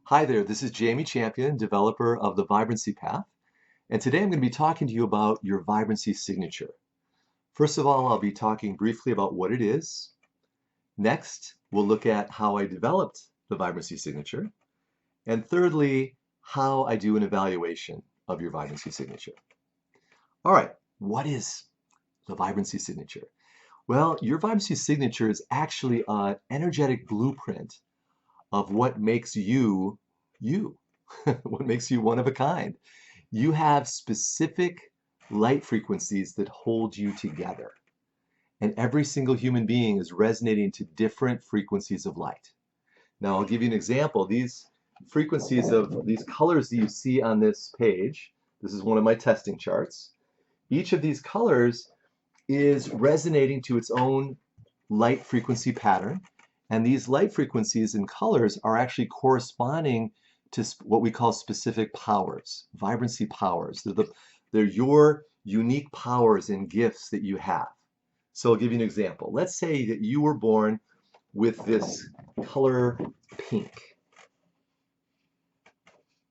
Hi there, this is Jamie Champion, developer of the Vibrancy Path, and today I'm going to be talking to you about your vibrancy signature. First of all, I'll be talking briefly about what it is. Next, we'll look at how I developed the vibrancy signature. And thirdly, how I do an evaluation of your vibrancy signature. All right, what is the vibrancy signature? Well, your vibrancy signature is actually an energetic blueprint of what makes you, you, what makes you one of a kind. You have specific light frequencies that hold you together. And every single human being is resonating to different frequencies of light. Now, I'll give you an example. These frequencies of these colors that you see on this page, this is one of my testing charts. Each of these colors is resonating to its own light frequency pattern. And these light frequencies and colors are actually corresponding to what we call specific powers, vibrancy powers. They're your unique powers and gifts that you have. So I'll give you an example. Let's say that you were born with this color pink.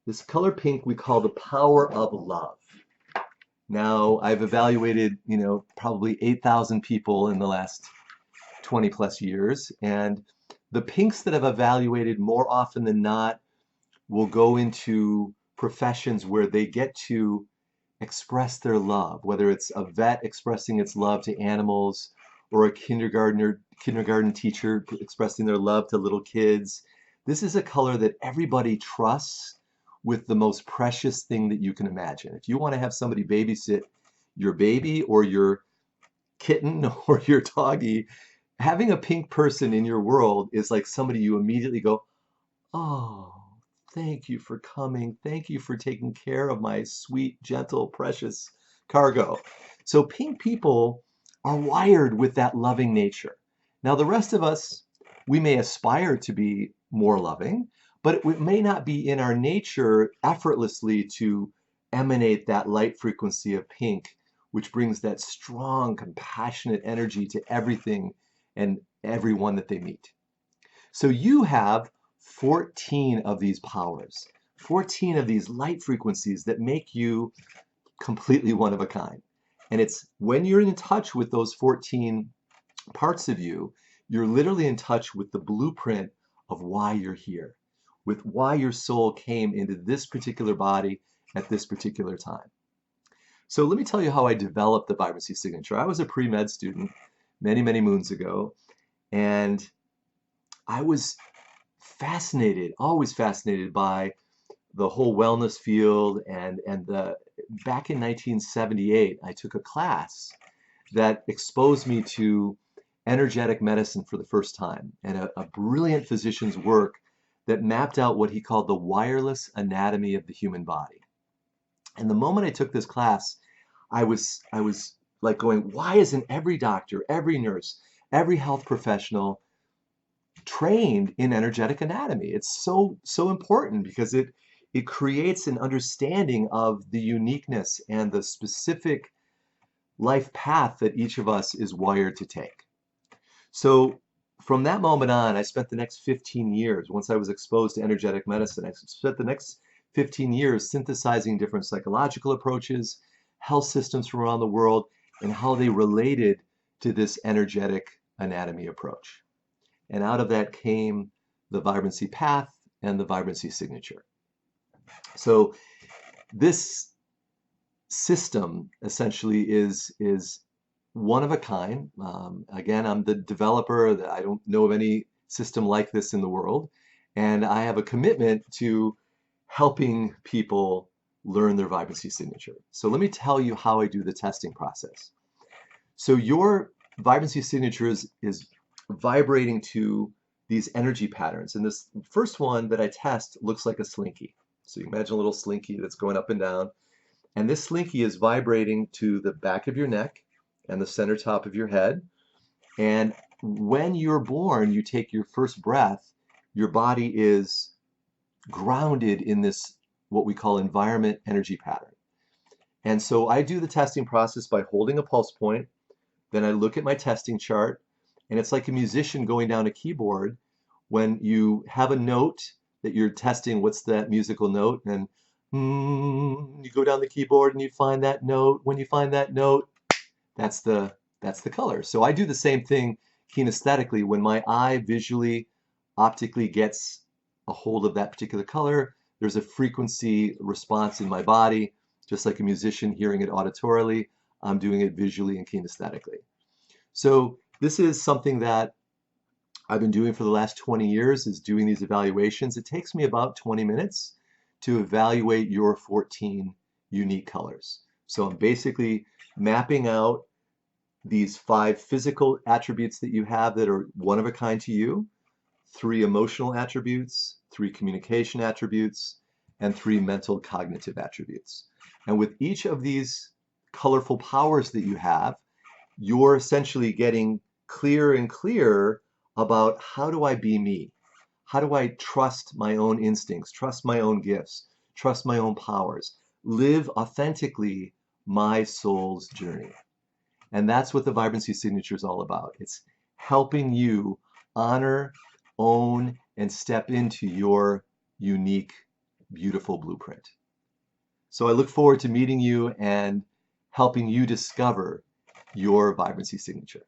This color pink we call the power of love. Now, I've evaluated, probably 8,000 people in the last 20 plus years, and the pinks that I've evaluated more often than not will go into professions where they get to express their love, whether it's a vet expressing its love to animals or a kindergarten teacher expressing their love to little kids. This is a color that everybody trusts with the most precious thing that you can imagine. If you want to have somebody babysit your baby or your kitten or your doggy, having a pink person in your world is like somebody you immediately go, oh, thank you for coming. Thank you for taking care of my sweet, gentle, precious cargo. So pink people are wired with that loving nature. Now, the rest of us, we may aspire to be more loving, but it may not be in our nature effortlessly to emanate that light frequency of pink, which brings that strong, compassionate energy to everything and everyone that they meet. So you have 14 of these powers, 14 of these light frequencies that make you completely one of a kind. And it's when you're in touch with those 14 parts of you, you're literally in touch with the blueprint of why you're here, with why your soul came into this particular body at this particular time. So let me tell you how I developed the vibrancy signature. I was a pre-med student many, many moons ago, and I was fascinated, always fascinated by the whole wellness field. And back in 1978, I took a class that exposed me to energetic medicine for the first time, and a brilliant physician's work that mapped out what he called the wireless anatomy of the human body. And the moment I took this class, I was like going, why isn't every doctor, every nurse, every health professional trained in energetic anatomy? It's so important because it creates an understanding of the uniqueness and the specific life path that each of us is wired to take. So from that moment on, I spent the next 15 years, once I was exposed to energetic medicine, I spent the next 15 years synthesizing different psychological approaches, health systems from around the world, and how they related to this energetic anatomy approach. And out of that came the vibrancy path and the vibrancy signature. So this system essentially is one of a kind. Again, I'm the developer. I don't know of any system like this in the world. And I have a commitment to helping people learn their vibrancy signature. So let me tell you how I do the testing process. So your vibrancy signature is vibrating to these energy patterns. And this first one that I test looks like a slinky. So you imagine a little slinky that's going up and down. And this slinky is vibrating to the back of your neck and the center top of your head. And when you're born, you take your first breath, your body is grounded in this, what we call environment energy pattern. And so I do the testing process by holding a pulse point. Then I look at my testing chart, and it's like a musician going down a keyboard. When you have a note that you're testing what's that musical note, and you go down the keyboard and you find that note. When you find that note, that's the color. So I do the same thing kinesthetically. When my eye visually, optically gets a hold of that particular color, there's a frequency response in my body, just like a musician hearing it auditorily. I'm doing it visually and kinesthetically. So this is something that I've been doing for the last 20 years, is doing these evaluations. It takes me about 20 minutes to evaluate your 14 unique colors. So I'm basically mapping out these 5 physical attributes that you have that are one of a kind to you, 3 emotional attributes, 3 communication attributes, and 3 mental cognitive attributes. And with each of these colorful powers that you have, you're essentially getting clearer and clearer about, how do I be me? How do I trust my own instincts, trust my own gifts, trust my own powers, live authentically my soul's journey? And that's what the Vibrancy Signature is all about. It's helping you honor, own, and step into your unique, beautiful blueprint. So I look forward to meeting you and helping you discover your Vibrancy Signature.